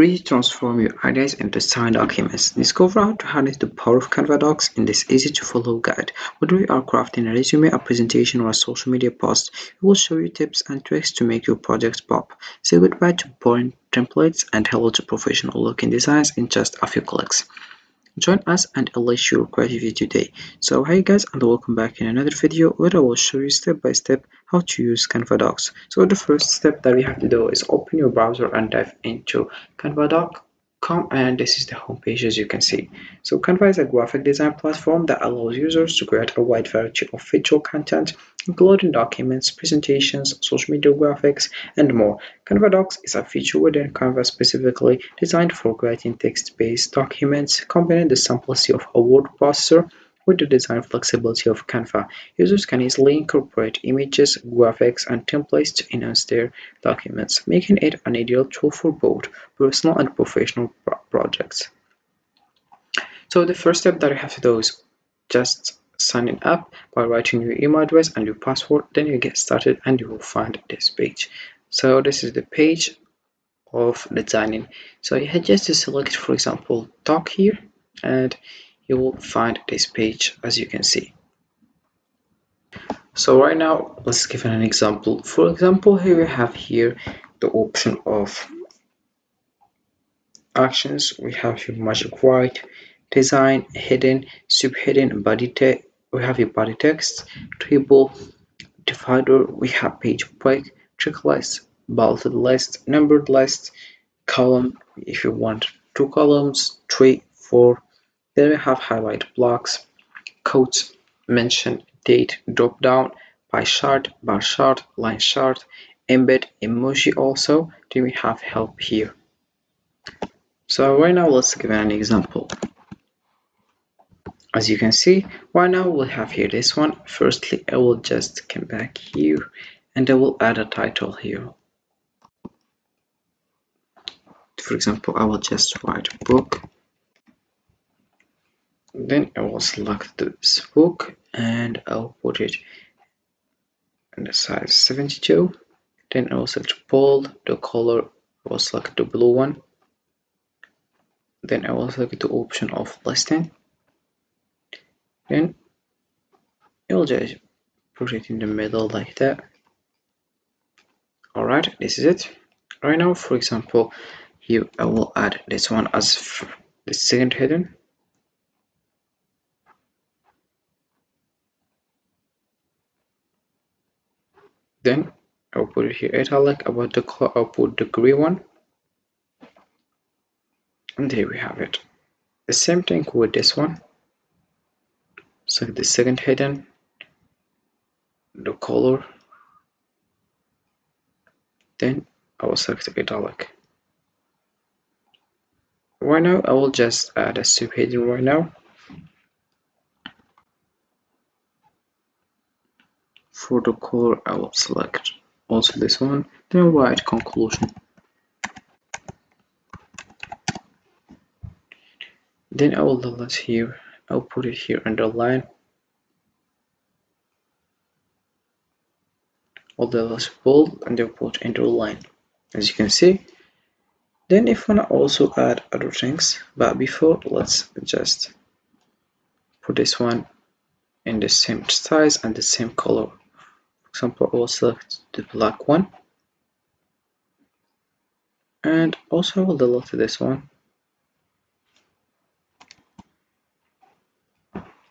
Ready to transform your ideas into design documents. Discover how to harness the power of Canva Docs in this easy-to-follow guide. Whether you are crafting a resume, a presentation, or a social media post, we will show you tips and tricks to make your projects pop. Say goodbye to boring templates and hello to professional-looking designs in just a few clicks. Join us and unleash your creativity today. So hey guys, and welcome back in another video where I will show you step by step how to use Canva Docs. So the first step that we have to do is open your browser and dive into canva.com, and this is the homepage as you can see. So Canva is a graphic design platform that allows users to create a wide variety of visual content, including documents, presentations, social media graphics, and more. Canva Docs is a feature within Canva specifically designed for creating text-based documents, combining the simplicity of a word processor with the design flexibility of Canva. Users can easily incorporate images, graphics, and templates to enhance their documents, making it an ideal tool for both personal and professional projects. So the first step that you have to do is just signing up by writing your email address and your password. Then you get started and you will find this page. So this is the page of designing. So you have just to select, for example, doc here, and you will find this page as you can see. So right now let's give an example. For example, here we have here the option of actions. We have here magic white, design, hidden, subhidden, body text. We have your body text, table, divider. We have page break, checklist, bulleted list, numbered list, column. If you want 2 columns, 3, 4. Then we have highlight blocks, quotes, mention, date, drop down, pie chart, bar chart, line chart, embed emoji also. Then we have help here. So right now let's give an example. As you can see, right now we'll have here this one. Firstly, I will just come back here and I will add a title here. For example, I will just write book. Then I will select this book and I'll put it in the size 72. Then I will select bold, the color, I will select the blue one. Then I will select the option of listing. Then I will just put it in the middle like that. Alright, this is it. Right now, for example, here I will add this one as the second heading. Then I'll put it here italic. About the color, I'll put the gray one. And there we have it. The same thing with this one. So the second heading, the color. Then I will select italic. Right now, I will just add a subheading right now. For the color, I will select also this one. Then write conclusion. Then I will delete here. I'll put it here underline. I'll delete bold and then put underline. As you can see. Then if I want to also add other things, but before let's just put this one in the same size and the same color. For example, I will select the black one. And also I will delete this one.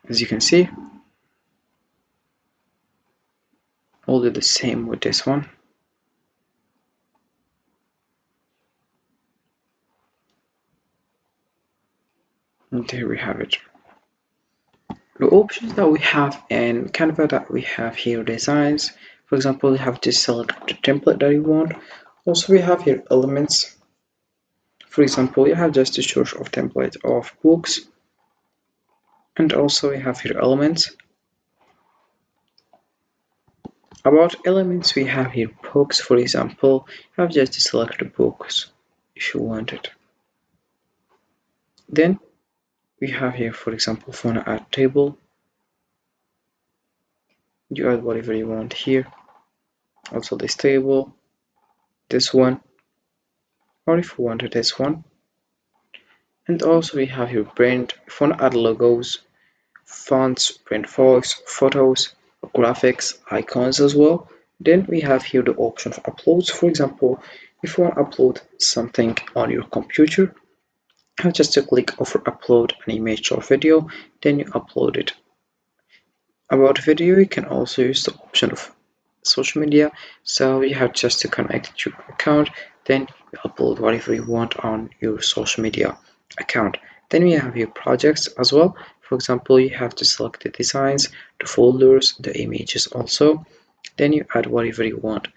As you can see, I'll do the same with this one. And there we have it. The options that we have in Canva that we have here designs. For example, you have to select the template that you want. Also, we have here elements. For example, you have just a choice of template of books. And also we have here elements. About elements, we have here books. For example, you have just to select the books if you want it. Then we have here, for example, if you want to add table, you add whatever you want here. Also this table, this one, or if you wanted this one. And also we have here print, if you want to add logos, fonts, print voice, photos, graphics, icons as well. Then we have here the option of uploads. For example, if you want to upload something on your computer, you have just to click over upload an image or video, then you upload it. About video, you can also use the option of social media. So you have just to connect your account, then you upload whatever you want on your social media account. Then we have your projects as well. For example, you have to select the designs, the folders, the images also. Then you add whatever you want.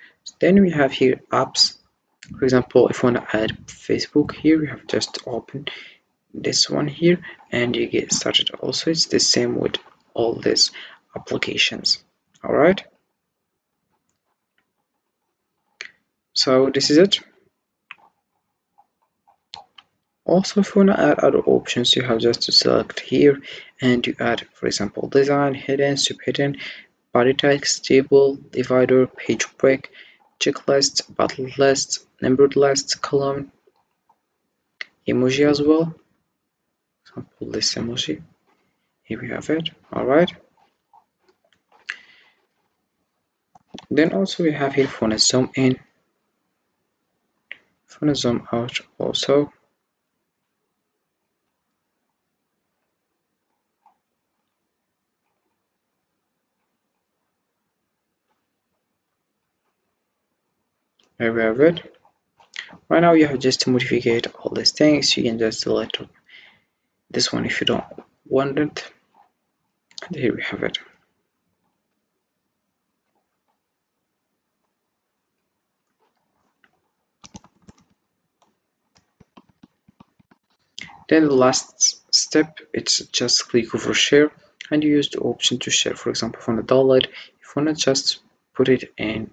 Then we have here apps. For example, if you want to add Facebook here, you have just to open this one here and you get started. Also, it's the same with all these applications. All right. So this is it. Also, if you want to add other options, you have just to select here and you add, for example, design, hidden, subhidden, body text, table, divider, page break, checklist, battle list, numbered list, column, emoji as well. For example, this emoji. Here we have it. All right. Then also we have here for a zoom in, for a zoom out also. Here we have it. Right now you have just to modify all these things. You can just delete this one if you don't want it. And here we have it. Then the last step, it's just click over share and you use the option to share. For example, if you want to download, if you want to just put it in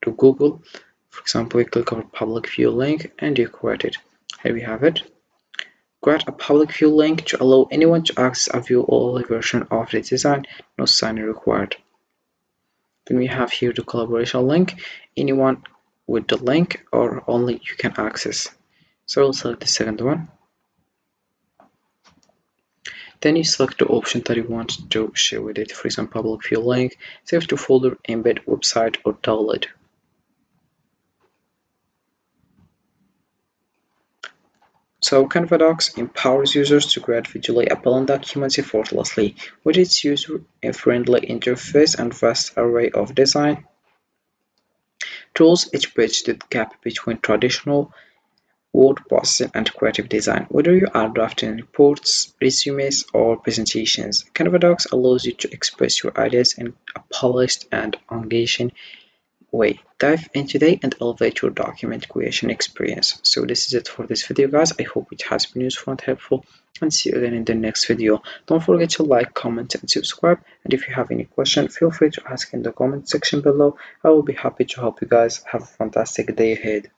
to Google, for example, you click over public view link and you create it. Here we have it. Create a public view link to allow anyone to access a view-only version of the design, no sign required. Then we have here the collaboration link, anyone with the link or only you can access. So we'll select the second one. Then you select the option that you want to share with it, for example, public view link, save to folder, embed, website, or download. So Canva Docs empowers users to create visually appealing documents effortlessly with its user-friendly interface and vast array of design tools. It bridges the gap between traditional word processing and creative design. Whether you are drafting reports, resumes, or presentations, Canva Docs allows you to express your ideas in a polished and engaging way. Dive in today and elevate your document creation experience. So this is it for this video, guys. I hope it has been useful and helpful, and see you again in the next video. Don't forget to like, comment, and subscribe. And if you have any question, feel free to ask in the comment section below. I will be happy to help you guys. Have a fantastic day ahead.